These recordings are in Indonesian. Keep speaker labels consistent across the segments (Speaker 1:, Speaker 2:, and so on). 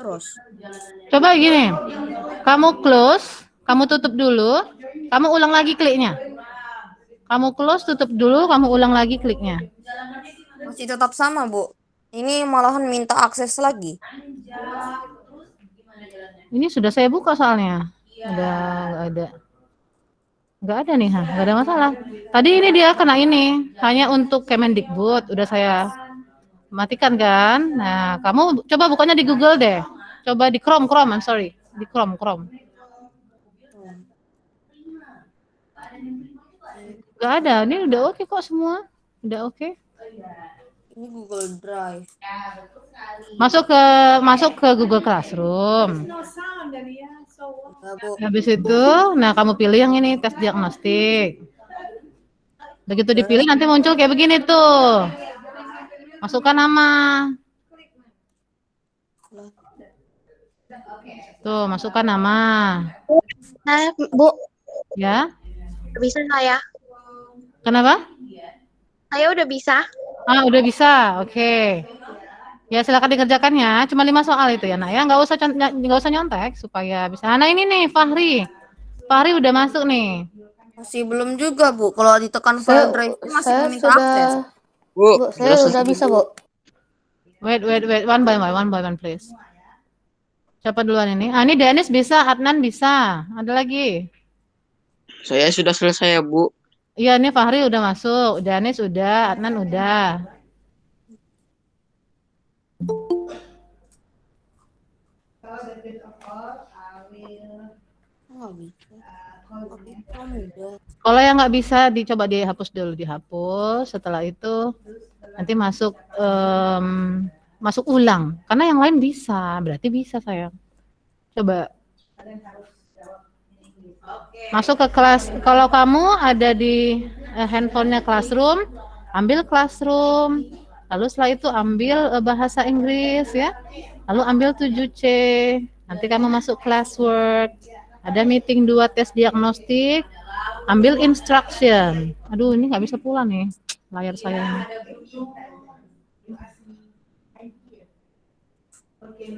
Speaker 1: terus.
Speaker 2: Coba gini, kamu close, kamu tutup dulu, kamu ulang lagi kliknya. Kamu close, tutup dulu, kamu ulang lagi kliknya.
Speaker 1: Masih tetap sama, Bu. Ini malahan minta akses lagi.
Speaker 2: Ini sudah saya buka soalnya. Udah nggak ada. Nggak ada nih, nggak ada masalah. Tadi ini dia kena ini, hanya untuk Kemendikbud, udah saya matikan kan. Nah, kamu coba bukanya di Google deh. Coba di Chrome, I'm sorry. Di Chrome.
Speaker 1: Hmm.
Speaker 2: Nggak ada, ini udah oke kok semua. Udah oke.
Speaker 1: Ini Google Drive.
Speaker 2: Masuk ke Google Classroom.
Speaker 1: Ya, Bu.
Speaker 2: Habis itu, nah kamu pilih yang ini tes diagnostik. Begitu
Speaker 1: Udah.
Speaker 2: dipilih nanti muncul kayak begini tuh. Masukkan nama. Tuh, masukkan nama.
Speaker 3: Nah, Bu,
Speaker 2: Ya.
Speaker 3: bisa saya?
Speaker 2: Kenapa?
Speaker 3: Saya udah bisa.
Speaker 2: Ah, udah bisa. Oke. Ya, silakan dikerjakannya. Cuma 5 soal itu ya, Nak ya. Nggak usah nyontek supaya bisa. Nah, ini nih Fahri. Fahri udah masuk nih.
Speaker 1: Masih belum juga, Bu. Kalau ditekan file drive masih
Speaker 4: Saya
Speaker 1: meminta
Speaker 4: sudah,
Speaker 1: akses.
Speaker 4: Bu, saya udah bisa, Bu.
Speaker 2: Wait. One by one, please. Siapa duluan ini? Ah, ini Dennis bisa, Adnan bisa. Ada lagi?
Speaker 5: Saya sudah selesai ya, Bu.
Speaker 2: Iya, ini Fahri udah masuk. Dennis udah, Adnan udah.
Speaker 1: Nggak bisa. Oke, kamu udah.
Speaker 2: Kalau yang nggak bisa dicoba dihapus dulu, dihapus. Setelah itu nanti masuk ulang. Karena yang lain bisa, berarti bisa sayang. Coba masuk ke kelas. Kalau kamu ada di handphonenya Classroom, ambil Classroom. Lalu setelah itu ambil bahasa Inggris ya. Lalu ambil 7C. Nanti kamu masuk classwork. Ada meeting 2 tes diagnostik. Ambil instruction. Aduh, ini nggak bisa pula nih layar saya ini.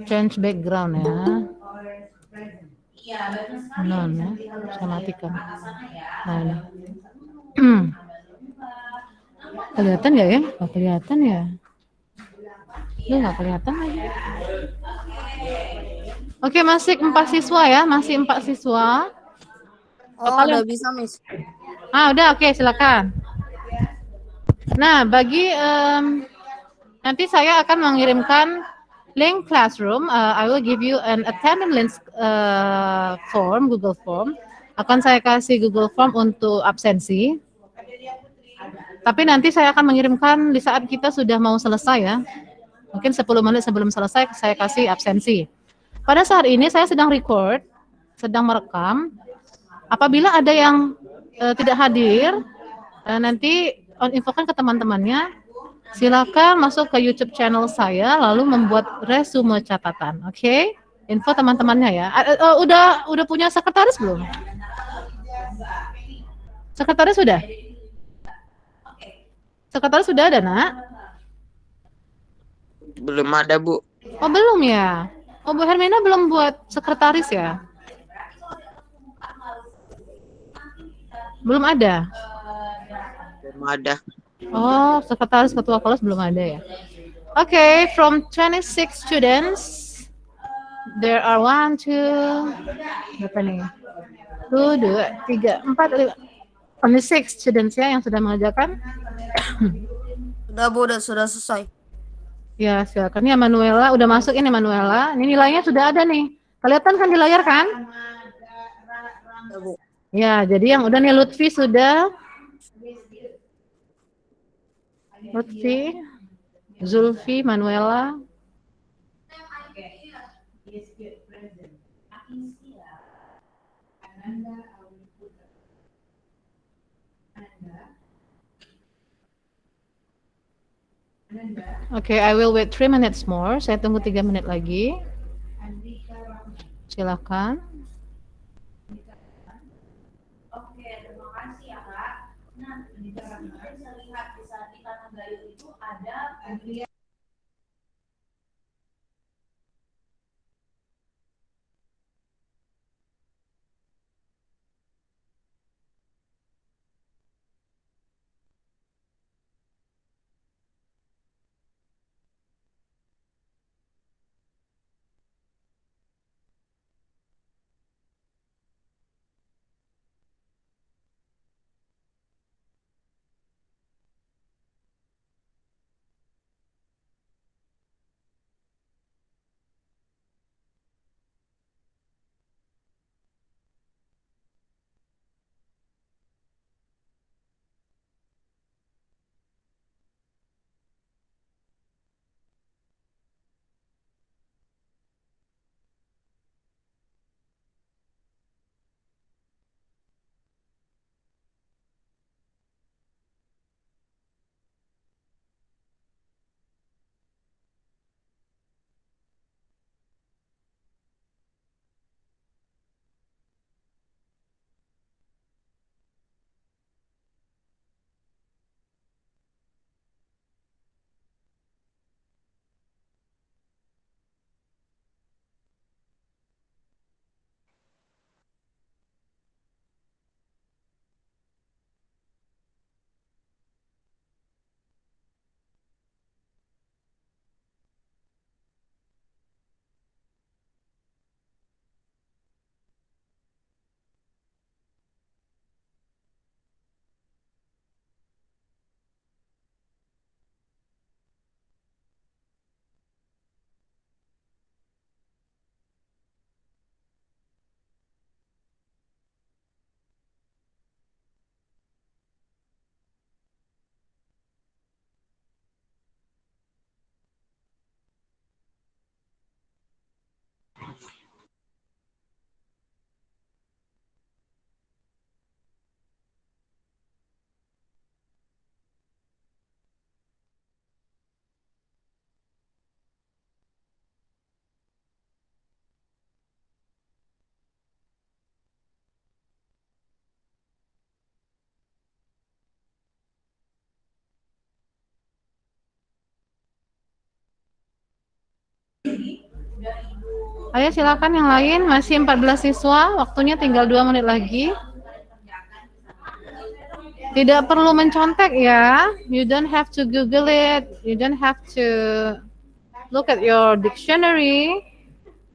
Speaker 2: Change background ya. Non ya, saya matikan. Nah, ini. Kelihatan nggak ya? Nggak kelihatan ya? Ini nggak kelihatan lagi. Oke, masih 4 siswa ya, masih 4 siswa.
Speaker 1: Oh, udah bisa, Miss.
Speaker 2: Ah, udah, oke, silakan. Nah, bagi nanti saya akan mengirimkan link Classroom. I will give you an attendance form, Google Form. Akan saya kasih Google Form untuk absensi. Tapi nanti saya akan mengirimkan di saat kita sudah mau selesai ya. Mungkin 10 menit sebelum selesai saya kasih absensi. Pada saat ini saya sedang record, sedang merekam. Apabila ada yang tidak hadir, nanti infokan ke teman-temannya. Silakan masuk ke YouTube channel saya lalu membuat resume catatan. Oke? Info teman-temannya ya. Udah punya sekretaris belum? Sekretaris sudah? Sekretaris sudah ada, Nak?
Speaker 5: Belum ada, Bu.
Speaker 2: Oh, belum ya? Oh, Bu Hermina belum buat sekretaris ya? Belum ada?
Speaker 5: Belum ada.
Speaker 2: Oh, sekretaris ketua kelas belum ada ya? Okay, from 26 students, there are 1, 2, berapa nih? 2, 3, 4, 5. Only 6 students ya yang sudah mengerjakan.
Speaker 1: Sudah, Bu, sudah selesai.
Speaker 2: Ya, silakan ya Manuela, udah masuk ini Manuela. Ini nilainya sudah ada nih. Kelihatan kan di layar kan?
Speaker 1: Ya, Bu.
Speaker 2: Ya, jadi yang udah nih Lutfi sudah. Lutfi, Zulfi, Manuela. Oke, I will wait 3 minutes more. Saya tunggu 3 menit lagi. Silakan. Oke, terima kasih ya, Kak. Nah, saya lihat di saat di Tanah Gayo itu ada Ayo silakan yang lain, masih 14 siswa, waktunya tinggal 2 menit lagi. Tidak perlu mencontek ya. You don't have to Google it. You don't have to look at your dictionary.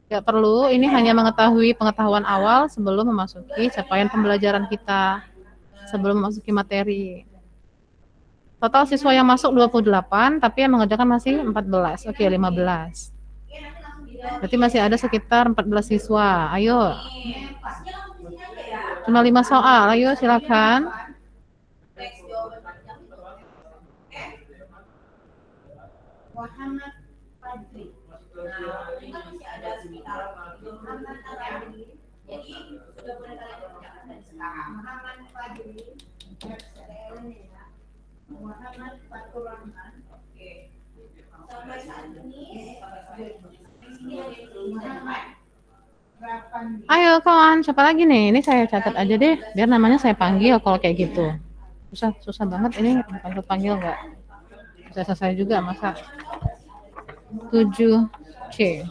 Speaker 2: Tidak perlu. Ini hanya mengetahui pengetahuan awal sebelum memasuki capaian pembelajaran kita. Sebelum memasuki materi. Total siswa yang masuk 28, tapi yang mengerjakan masih 14. Oke, 15. Berarti masih ada sekitar 14 siswa. Ayo. Cuma 5 soal. Ayo silakan. Ayo kawan, siapa lagi nih? Ini saya catat aja deh, biar namanya saya panggil kalau kayak gitu. Susah banget ini, bukan panggil nggak? Bisa selesai juga masa 7C.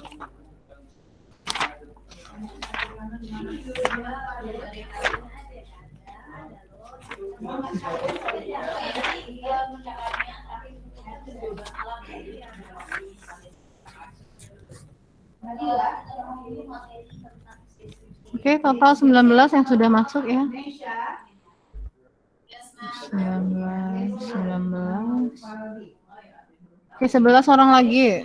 Speaker 2: Oke, total 19 yang sudah masuk ya. 19. Oke, 11 orang lagi.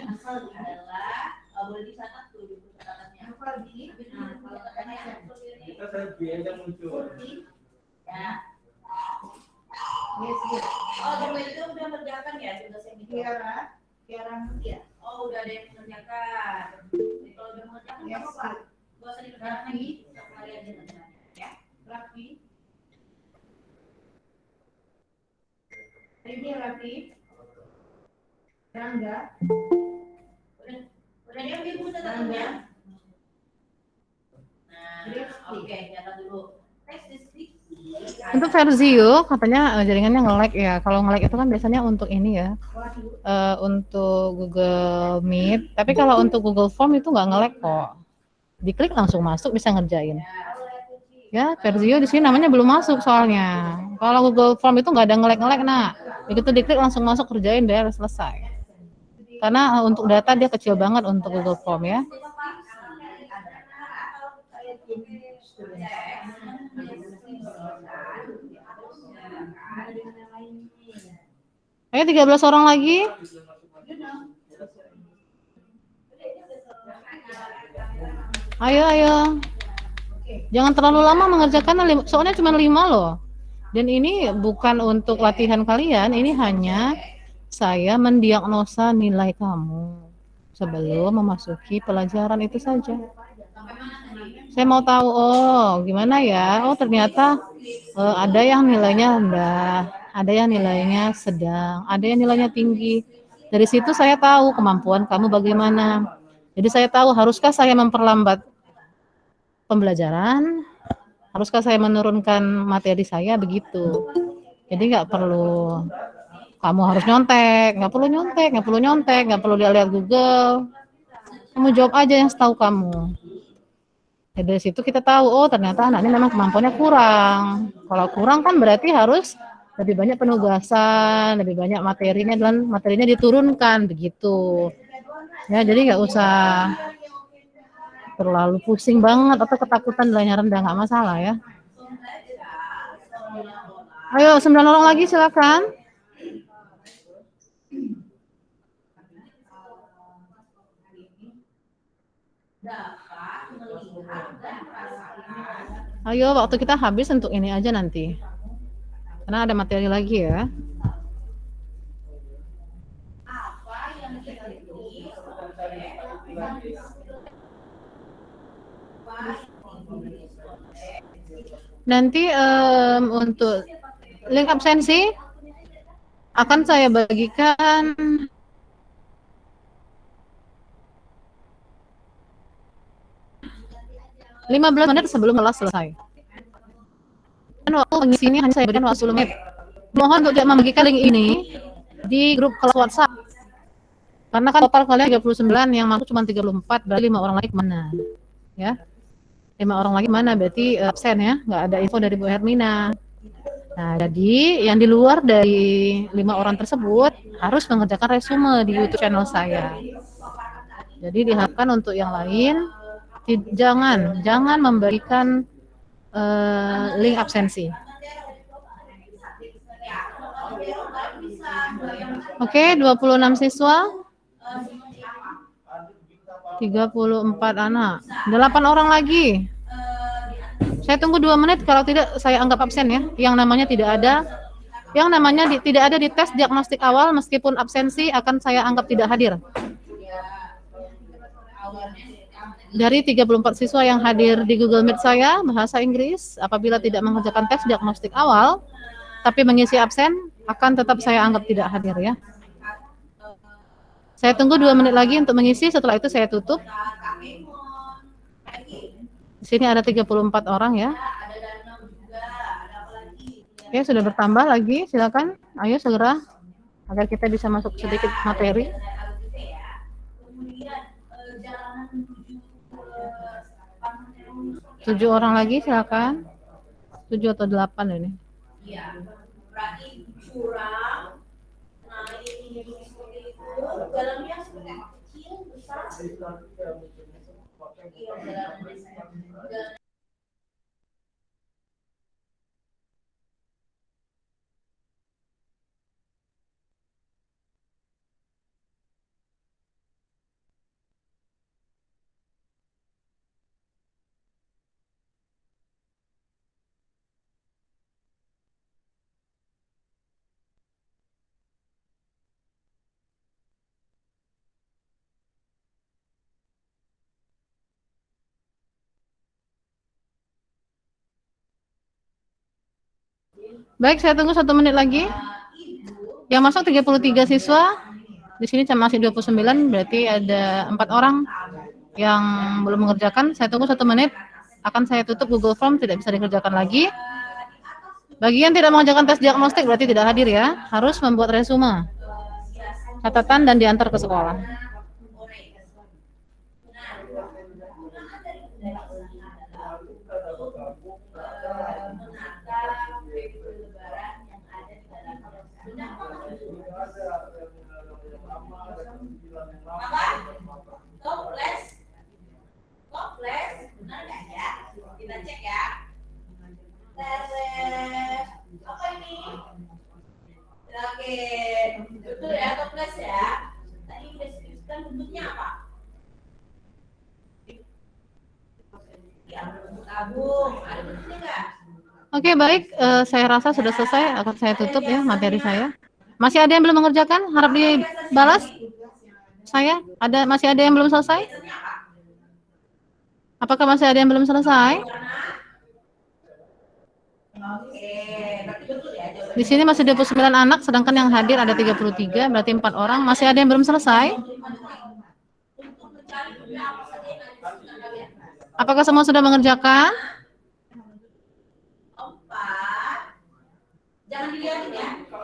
Speaker 2: Untuk Versio katanya jaringannya nge-lag ya. Kalau nge-lag itu kan biasanya untuk ini ya, untuk Google Meet. Tapi kalau untuk Google Form itu nggak nge-lag kok. Diklik langsung masuk, bisa ngerjain. Ya, Versio di sini namanya belum masuk soalnya. Kalau Google Form itu nggak ada nge-lag. Nah, begitu diklik langsung masuk, kerjain, beres, selesai. Karena untuk data dia kecil banget untuk Google Form ya. Ayo 13 orang lagi. Ayo. Jangan terlalu lama mengerjakan, soalnya cuma 5 loh. Dan ini bukan untuk latihan kalian, ini hanya saya mendiagnosa nilai kamu sebelum memasuki pelajaran itu saja. Saya mau tahu, gimana ya? Ternyata ada yang nilainya rendah, ada yang nilainya sedang, ada yang nilainya tinggi. Dari situ saya tahu kemampuan kamu bagaimana. Jadi saya tahu haruskah saya memperlambat pembelajaran, haruskah saya menurunkan materi saya, begitu. Jadi nggak perlu kamu harus nyontek, nggak perlu lihat Google. Kamu jawab aja yang setahu kamu. Ya, dari situ kita tahu, ternyata anak ini memang kemampuannya kurang. Kalau kurang kan berarti harus lebih banyak penugasan, lebih banyak materinya, dan materinya diturunkan, begitu. Ya, jadi nggak usah terlalu pusing banget atau ketakutan nilainya rendah, nggak masalah ya. Ayo 9 orang lagi silakan. Ayo, waktu kita habis untuk ini aja nanti. Karena ada materi lagi ya. Nanti untuk link absensi akan saya bagikan 15 menit sebelum kelas selesai. Dan waktu mengisi ini hanya saya berikan waktu 10 menit. Mohon untuk tidak membagikan link ini di grup kelas WhatsApp. Karena kan total kalian 39, yang masuk cuma 34, berarti 5 orang lagi kemana? Ya, 5 orang lagi mana? Berarti absen ya, nggak ada info dari Bu Hermina. Nah, jadi yang di luar dari 5 orang tersebut harus mengerjakan resume di YouTube channel saya. Jadi diharapkan untuk yang lain jangan memberikan link absensi. Oke, 26 siswa, 34 anak, 8 orang lagi. Saya tunggu 2 menit, kalau tidak saya anggap absen ya. Yang namanya tidak ada di tes diagnostik awal, meskipun absensi akan saya anggap tidak hadir. Dari 34 siswa yang hadir di Google Meet saya, bahasa Inggris, apabila tidak mengerjakan tes diagnostik awal, tapi mengisi absen, akan tetap saya anggap tidak hadir ya. Saya tunggu 2 menit lagi untuk mengisi, setelah itu saya tutup. Di sini ada 34 orang ya. Oke, sudah bertambah lagi, silakan. Ayo segera, agar kita bisa masuk sedikit materi. 7 orang lagi, silakan. 7 atau 8 ini. Baik, saya tunggu 1 menit lagi. Yang masuk 33 siswa. Di sini masih 29, berarti ada 4 orang yang belum mengerjakan. Saya tunggu 1 menit. Akan saya tutup Google Form, tidak bisa dikerjakan lagi. Bagi yang tidak mengerjakan tes diagnostik berarti tidak hadir ya. Harus membuat resume, catatan, dan diantar ke sekolah.
Speaker 6: Benar nggak ya? Kita cek ya. Apa ini? Oke, betul ya, toples ya. Tadi deskripsikan bentuknya apa? Ya, bentuk tabung. Ada bentuknya nggak?
Speaker 2: Oke, baik. Saya rasa sudah selesai. Akan saya tutup ya materi saya. Masih ada yang belum mengerjakan? Harap dibalas. Masih ada yang belum selesai? Apakah masih ada yang belum selesai? Di sini masih 29 anak, sedangkan yang hadir ada 33, berarti 4 orang. Masih ada yang belum selesai? Apakah semua sudah mengerjakan?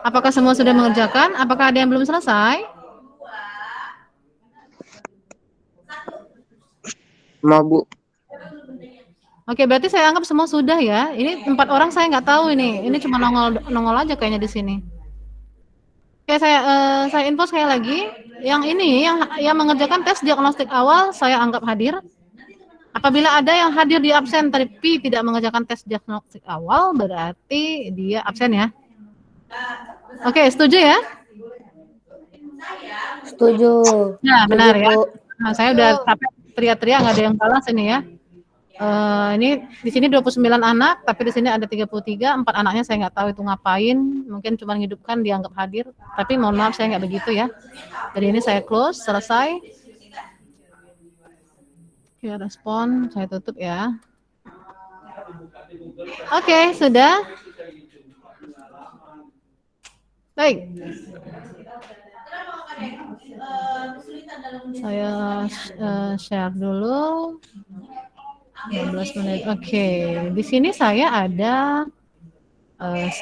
Speaker 2: Apakah semua sudah mengerjakan? Apakah ada yang belum selesai?
Speaker 5: Mau Bu.
Speaker 2: Oke, berarti saya anggap semua sudah ya. Ini 4 orang saya nggak tahu ini. Ini cuma nongol aja kayaknya di sini. Oke, saya info sekali lagi. Yang ini yang mengerjakan tes diagnostik awal saya anggap hadir. Apabila ada yang hadir di absen tapi tidak mengerjakan tes diagnostik awal, berarti dia absen ya. Oke, setuju ya?
Speaker 4: Setuju.
Speaker 2: Nah, benar ya.
Speaker 4: Bu.
Speaker 2: Nah, saya udah capek teriak-teriak, nggak ada yang balas ini ya. Ini di sini 29 anak, tapi di sini ada 33, 4 anaknya saya nggak tahu itu ngapain, mungkin cuma menghidupkan dianggap hadir, tapi mohon maaf saya nggak begitu ya. Jadi ini saya close, selesai. Oke, respon, saya tutup ya. Oke, sudah. Baik. Saya share dulu. 15 menit. Oke, di sini saya ada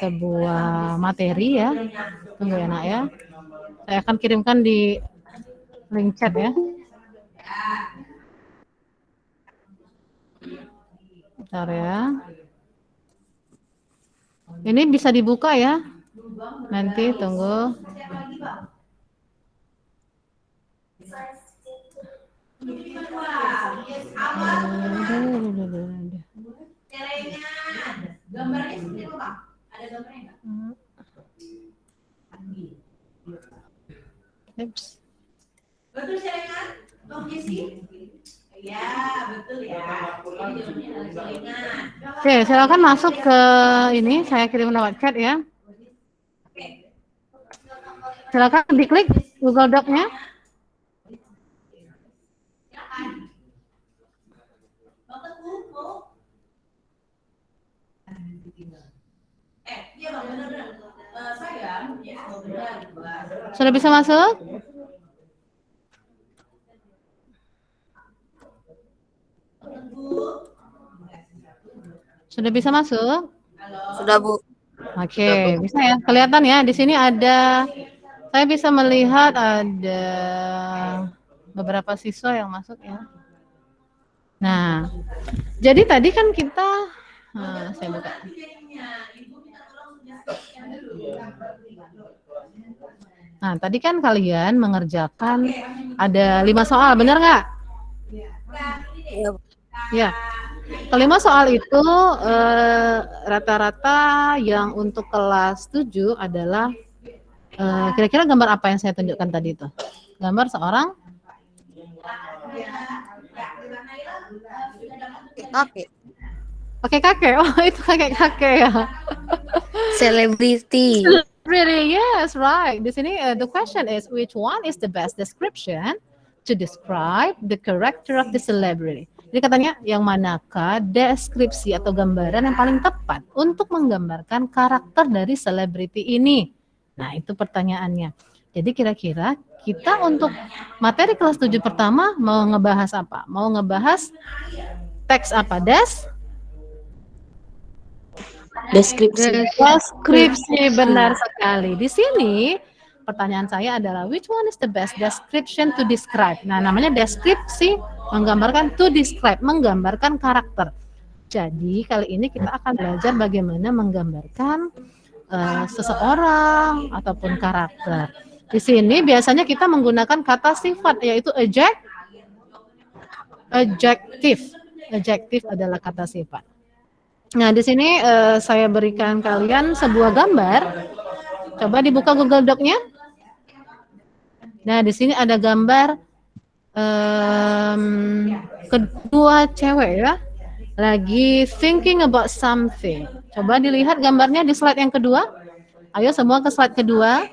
Speaker 2: sebuah materi ya. Tunggu ya, Nak ya. Saya akan kirimkan di link chat ya. Bentar ya. Ini bisa dibuka ya. Nanti tunggu.
Speaker 6: Gambarnya seperti apa, Bang? Ada gambarnya nggak?
Speaker 2: Oops.
Speaker 6: Betul celengan, Bang Jesse? Iya, betul ya. Ini jawabannya adalah celengan.
Speaker 2: Oke, silakan masuk ke ini. Saya kirim lewat chat ya. Silakan diklik Google Doc-nya.
Speaker 6: Iya Bang, benar-benar. Saya ya, benar.
Speaker 2: Sudah bisa masuk? Sudah bisa masuk?
Speaker 1: Sudah, Bu.
Speaker 2: Oke, bisa ya. Kelihatan ya, di sini ada, saya bisa melihat ada beberapa siswa yang masuk ya. Nah, jadi tadi kan kita, saya buka. Nah, tadi kan kalian mengerjakan ada 5 soal, benar nggak?
Speaker 1: Iya, Bu.
Speaker 2: Ya. Kelima soal itu rata-rata yang untuk kelas 7 adalah kira-kira gambar apa yang saya tunjukkan tadi itu? Gambar seorang
Speaker 1: Kakek.
Speaker 2: pakai kakek. Oh, itu kakek ya.
Speaker 4: Selebriti.
Speaker 2: Really? Yes, right. Di sini the question is which one is the best description to describe the character of the celebrity? Jadi katanya yang manakah deskripsi atau gambaran yang paling tepat untuk menggambarkan karakter dari selebriti ini? Nah, itu pertanyaannya. Jadi kira-kira kita untuk materi kelas 7 pertama mau ngebahas apa? Mau ngebahas teks apa?
Speaker 4: Deskripsi.
Speaker 2: Deskripsi, benar sekali. Di sini pertanyaan saya adalah which one is the best description to describe? Nah, namanya deskripsi, menggambarkan, to describe, menggambarkan karakter. Jadi kali ini kita akan belajar bagaimana menggambarkan seseorang ataupun karakter. Di sini biasanya kita menggunakan kata sifat yaitu adjective. Adjective adalah kata sifat. Nah, di sini saya berikan kalian sebuah gambar. Coba dibuka Google Doc-nya. Nah, di sini ada gambar kedua cewek ya, lagi thinking about something. Coba dilihat gambarnya di slide yang kedua. Ayo semua ke slide kedua.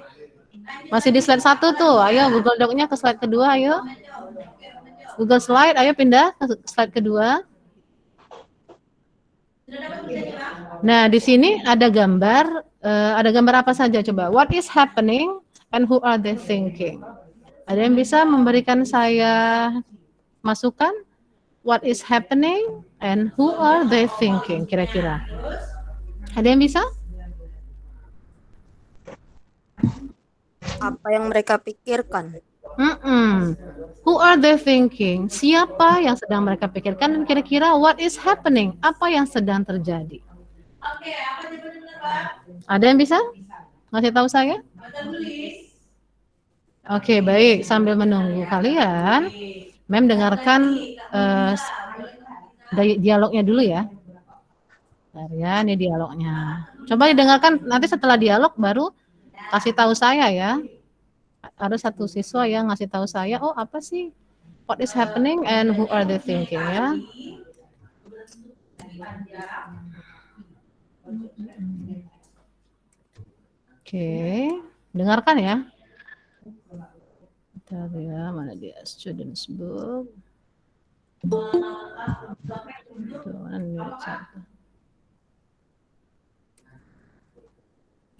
Speaker 2: Masih di slide 1 tuh. Ayo Google Doc-nya ke slide kedua. Ayo Google Slide. Ayo pindah ke slide kedua. Nah, di sini ada gambar. Ada gambar apa saja coba? What is happening and who are they thinking? Ada yang bisa memberikan saya masukan? What is happening and who are they thinking? Kira-kira. Ada yang bisa?
Speaker 1: Apa yang mereka pikirkan?
Speaker 2: Who are they thinking? Siapa yang sedang mereka pikirkan dan kira-kira what is happening? Apa yang sedang terjadi?
Speaker 6: Oke, apa jawabannya Pak?
Speaker 2: Ada yang bisa ngasih tahu saya? Oke, baik. Sambil menunggu kalian, Mem dengarkan dialognya dulu ya. Bentar ya, ini dialognya. Coba didengarkan, nanti setelah dialog baru kasih tahu saya ya. Ada satu siswa yang ngasih tahu saya, oh apa sih what is happening and who are they thinking ya. Oke, dengarkan ya. Bentar ya, mana dia students book.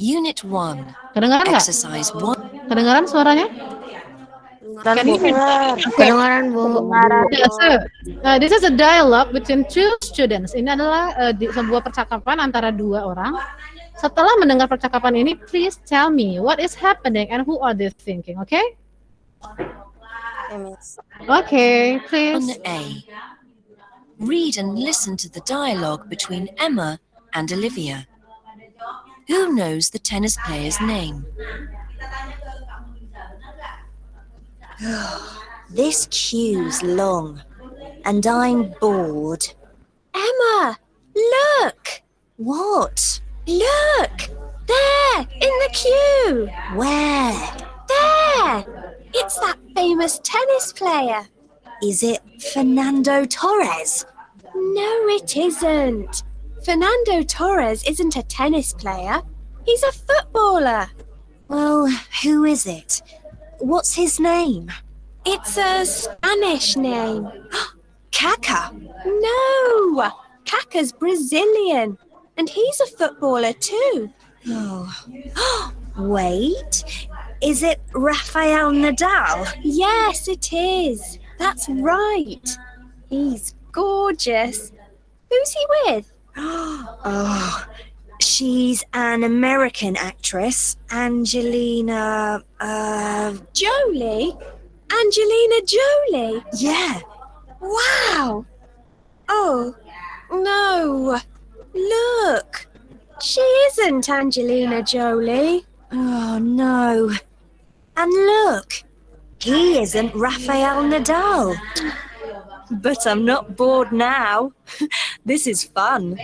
Speaker 7: Unit 1.
Speaker 2: Kedengaran nggak?
Speaker 7: Exercise 1.
Speaker 2: Kedengaran suaranya?
Speaker 4: Kedengaran, Bu.
Speaker 2: Yes, sir. This is a dialogue between two students. Ini adalah sebuah percakapan antara dua orang. Setelah mendengar percakapan ini, please tell me what is happening and who are they thinking, okay?
Speaker 1: Okay, Miss.
Speaker 2: Okay,
Speaker 7: On
Speaker 2: please.
Speaker 7: A. Read and listen to the dialogue between Emma and Olivia. Who knows the tennis player's name?
Speaker 8: This queue's long, and I'm bored. Emma, look! What? Look! There, in the queue! Where? There! It's that famous tennis player. Is it Fernando Torres? No, it isn't. Fernando Torres isn't a tennis player. He's a footballer. Well, who is it? What's his name? It's a Spanish name. Kaká? No! Kaká's Brazilian, and he's a footballer too. Oh. Wait, is it Rafael Nadal? Yes, it is. That's right. He's gorgeous. Who's he with? Oh, she's an American actress, Angelina, Jolie? Angelina Jolie? Yeah. Wow. Oh, no. Look. She isn't Angelina Jolie. Oh, no. And look. He isn't Rafael Nadal. But I'm not bored now. This is fun.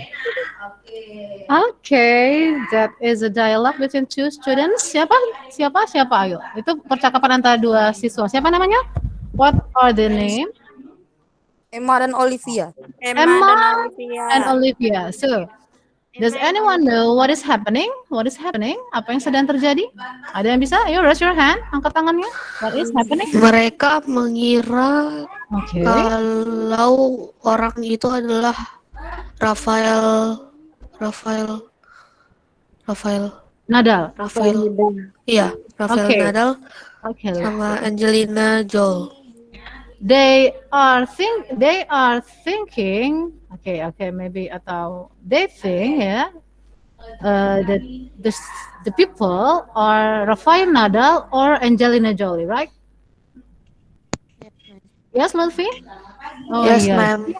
Speaker 2: Okay, that is a dialogue between two students. Siapa? Ayo. Itu percakapan antara dua siswa. Siapa namanya? What are the name?
Speaker 1: Emma dan Olivia.
Speaker 2: Emma and Olivia. So, does anyone know what is happening? What is happening? Apa yang sedang terjadi? Ada yang bisa? Ayo, raise your hand. Angkat tangannya. What is happening?
Speaker 4: Mereka mengira
Speaker 2: Okay.
Speaker 4: kalau orang itu adalah Rafael
Speaker 2: Nadal.
Speaker 4: Iya, Rafael
Speaker 2: Okay.
Speaker 4: Nadal
Speaker 2: Okay.
Speaker 4: sama Angelina Jolie.
Speaker 2: They are thinking. Okay, maybe atau they think, yeah. That the people are Rafael Nadal or Angelina Jolie, right? Yes, Lutfi? Oh,
Speaker 4: Yes,
Speaker 2: iya.
Speaker 4: ma'am.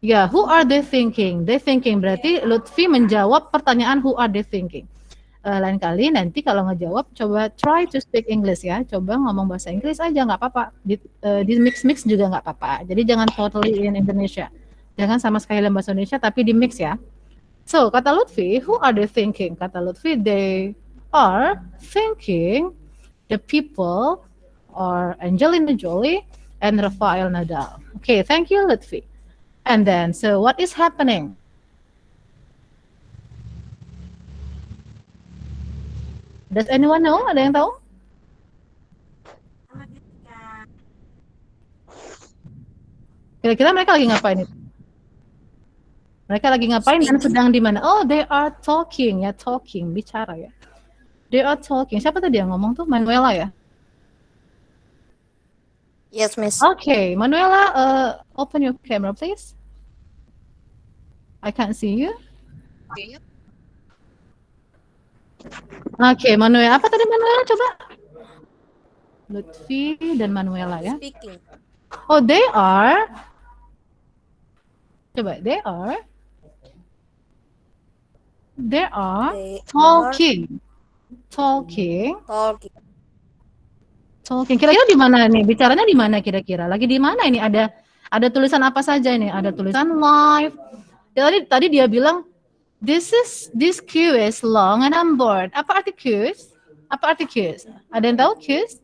Speaker 2: Ya, who are they thinking? They thinking berarti Lutfi menjawab pertanyaan who are they thinking. Lain kali nanti kalau ngejawab coba try to speak English ya. Coba ngomong bahasa Inggris aja nggak apa-apa. Di mix juga nggak apa-apa. Jadi jangan totally in Indonesia. Jangan sama sekali dalam bahasa Indonesia tapi di mix ya. So, kata Lutfi, who are they thinking? Kata Lutfi, they are thinking the people are Angelina Jolie and Rafael Nadal. Okay, thank you Lutfi. And then, so what is happening? Does anyone know? Ada yang tahu? Kira-kira mereka lagi ngapain itu? Mereka lagi ngapain dan sedang di mana? Oh, they are talking ya, talking, bicara ya. They are talking. Siapa tadi yang ngomong tuh? Manuela ya?
Speaker 1: Yes, Miss.
Speaker 2: Okay, Manuela, open your camera, please. I can't see you. Okay, Manuela. Apa tadi Manuela? Coba. Lutfi dan Manuela ya.
Speaker 1: Speaking.
Speaker 2: Oh, they are. Coba, they are
Speaker 1: They are
Speaker 2: talking.
Speaker 1: talking.
Speaker 2: Kira-kira di mana nih? Bicaranya di mana kira-kira? Lagi di mana ini? Ada tulisan apa saja ini? Ada tulisan live. Tadi dia bilang this queue is long and I'm bored. Apa arti queues? Apa arti queues? Ada yang tahu queues?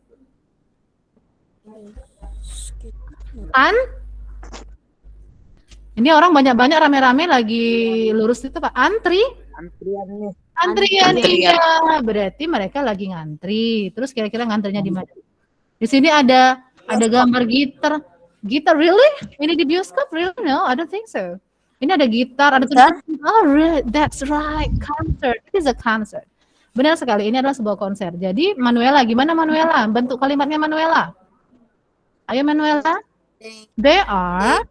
Speaker 2: Ini orang banyak-banyak rame-rame lagi lurus itu Pak. Antrian. Iya. Berarti mereka lagi ngantri. Terus kira-kira ngantrinya di mana? Di sini ada gambar gitar. Gitar really? Ini di bioskop really? No, I don't think so. Ini ada gitar, ada tulisan. Oh, really? That's right. Concert. It is a concert. Benar sekali. Ini adalah sebuah konser. Jadi Manuela, gimana Manuela? Bentuk kalimatnya Manuela. Ayo Manuela. They are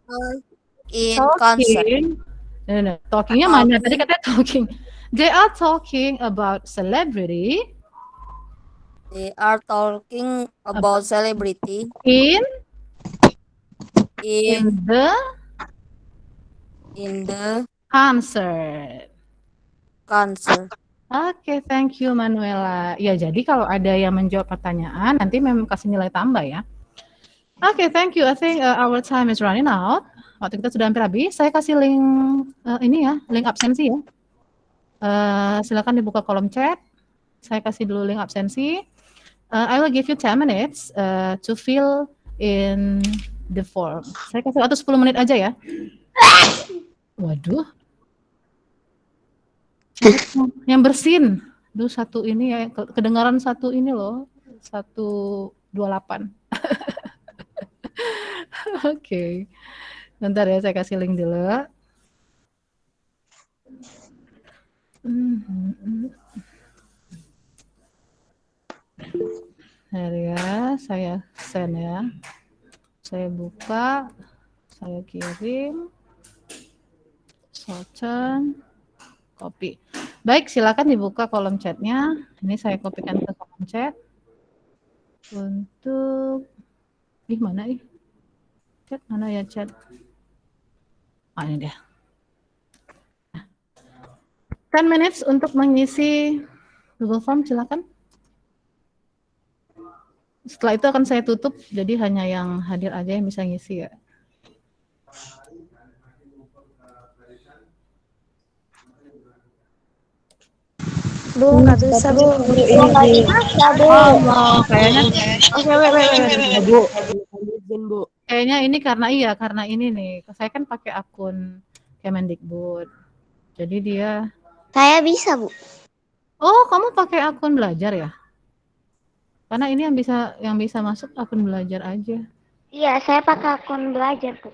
Speaker 1: In concert.
Speaker 2: No. Talkingnya mana? Tadi katanya talking. They are talking about celebrity
Speaker 1: They are talking about celebrity
Speaker 2: In
Speaker 1: in
Speaker 2: the concert.
Speaker 1: concert.
Speaker 2: Oke, thank you Manuela. Ya, jadi kalau ada yang menjawab pertanyaan, nanti memang kasih nilai tambah ya. Oke, thank you. I think our time is running out. Waktu kita sudah hampir habis. Saya kasih link ini ya, link absensi ya. Silakan dibuka kolom chat. Saya kasih dulu link absensi. I will give you 10 minutes to fill in the form. Saya kasih waktu 10 menit aja ya. Waduh. Yang bersin. Duh, satu ini ya, kedengaran satu ini loh. 128. Oke. Bentar ya, saya kasih link dulu. Ya, saya send ya. Saya buka, saya kirim, shorten, copy. Baik, silakan dibuka kolom chatnya. Ini saya kopikan ke kolom chat. Untuk, mana ih? Chat mana ya chat? Ini dia. 10 minutes untuk mengisi Google Form, silakan. Setelah itu akan saya tutup, jadi hanya yang hadir aja yang bisa ngisi ya.
Speaker 3: Bu, nggak bisa, Bu.
Speaker 2: Oh, kayaknya. Oke, Bu.
Speaker 5: Bu.
Speaker 2: Kayaknya ini karena ini nih. Saya kan pakai akun Kemendikbud. Jadi dia.
Speaker 3: Saya bisa, Bu.
Speaker 2: Oh, kamu pakai akun belajar ya? Karena ini yang bisa masuk akun belajar aja.
Speaker 3: Iya, saya pakai akun belajar, Bu.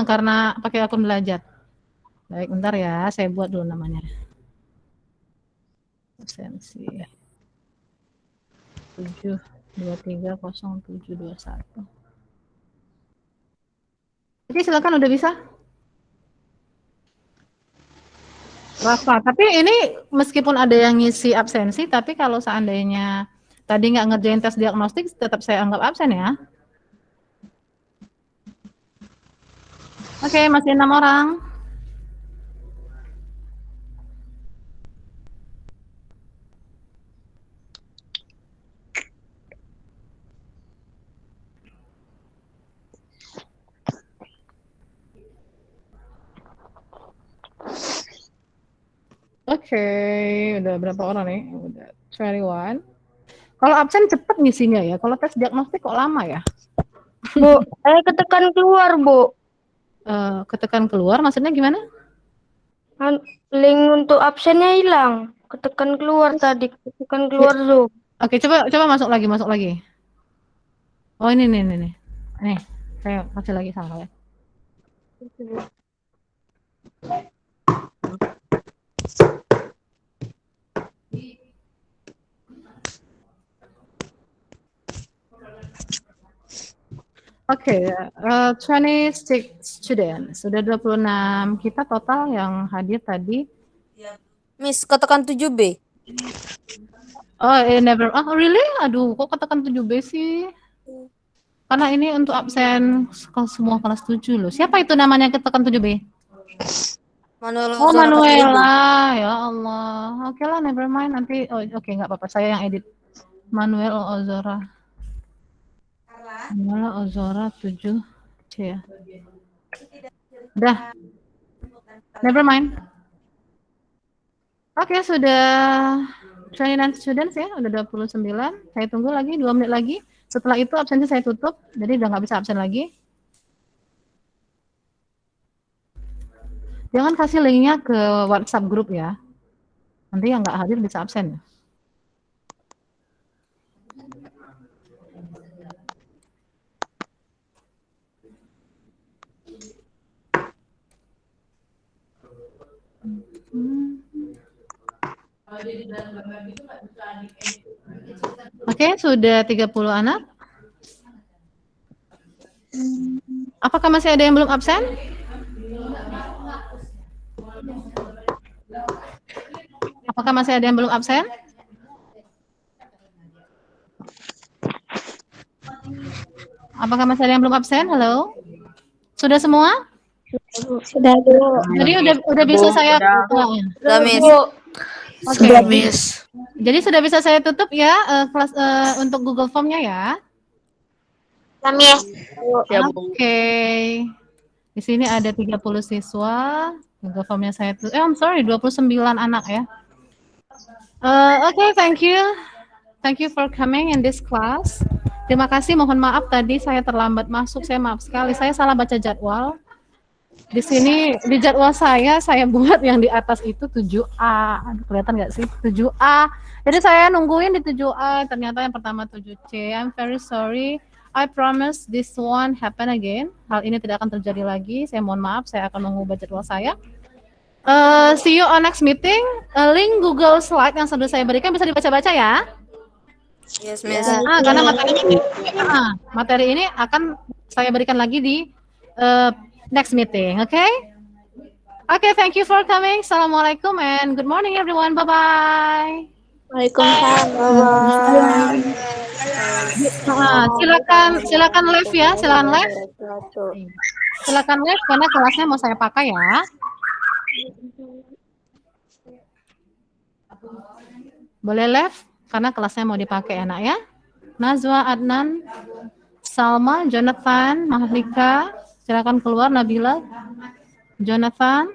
Speaker 2: Karena pakai akun belajar. Baik, bentar ya, saya buat dulu namanya. Absensi 7230721. Oke, silakan, udah bisa. Rafa, tapi ini meskipun ada yang ngisi absensi, tapi kalau seandainya tadi nggak ngerjain tes diagnostik, tetap saya anggap absen ya. Oke, masih 6 orang. Oke, udah berapa orang nih? Udah 21. Kalau absen cepet ngisinya ya. Kalau tes diagnostik kok lama ya?
Speaker 3: Bu, saya ketekan keluar, Bu.
Speaker 2: Ketekan keluar, maksudnya gimana?
Speaker 3: Link untuk absennya hilang. Ketekan keluar tadi, ketekan keluar Zoom.
Speaker 2: Oke, coba masuk lagi. Oh, ini nih. Nih, saya kasih lagi salah ya. Oke, 26 students. Sudah 26 kita total yang hadir tadi.
Speaker 1: Miss, ketekan 7B.
Speaker 2: Oh, never. Oh, really? Aduh, kok ketekan 7B sih? Karena ini untuk absen semua kelas 7 loh. Siapa itu namanya ketekan 7B?
Speaker 1: Manuela.
Speaker 2: Oh, Manuela. Ya Allah. Oke lah, never mind. Nanti, oke, nggak apa-apa. Saya yang edit. Manuel Ozora. Manuela Ozora 7C ya. Udah. Never mind. Oke, sudah 29 students ya, udah 29. Saya tunggu lagi 2 menit lagi. Setelah itu absensi saya tutup, jadi udah nggak bisa absen lagi. Jangan kasih linknya ke WhatsApp grup ya. Nanti yang nggak hadir bisa absen. Oke, sudah 30 anak. Apakah masih ada yang belum absen? Apakah masih ada yang belum absen? Apakah masih ada yang belum absen? Halo? Sudah semua?
Speaker 3: Sudah, Bu.
Speaker 2: Jadi udah bisa saya
Speaker 1: Udah, Miss.
Speaker 2: Oke.
Speaker 4: Sudah, Miss.
Speaker 2: Jadi sudah bisa saya tutup ya kelas untuk Google Form-nya ya.
Speaker 1: Ya, Bu.
Speaker 2: Oke. Di sini ada 30 siswa. Google Form-nya saya tutup. I'm sorry, 29 anak ya. Oke, thank you. Thank you for coming in this class. Terima kasih, mohon maaf tadi saya terlambat masuk. Saya maaf sekali, saya salah baca jadwal. Di sini di jadwal saya buat yang di atas itu 7A. Aduh, kelihatan nggak sih? 7A. Jadi saya nungguin di 7A, ternyata yang pertama 7C. I'm very sorry. I promise this won't happen again. Hal ini tidak akan terjadi lagi. Saya mohon maaf, saya akan mengubah jadwal saya. See you on next meeting. Link Google Slide yang sudah saya berikan bisa dibaca-baca ya.
Speaker 1: Yes, Miss.
Speaker 2: Karena materi ini akan saya berikan lagi di next meeting, okay? Okay, thank you for coming. Assalamualaikum and good morning everyone. Bye-bye. Silakan live ya, silakan live. Silakan live karena kelasnya mau saya pakai ya. Boleh live karena kelasnya mau dipakai enak ya. Nazwa, Adnan, Salma, Jonathan, Mahlika, silakan keluar. Nabila, Jonathan.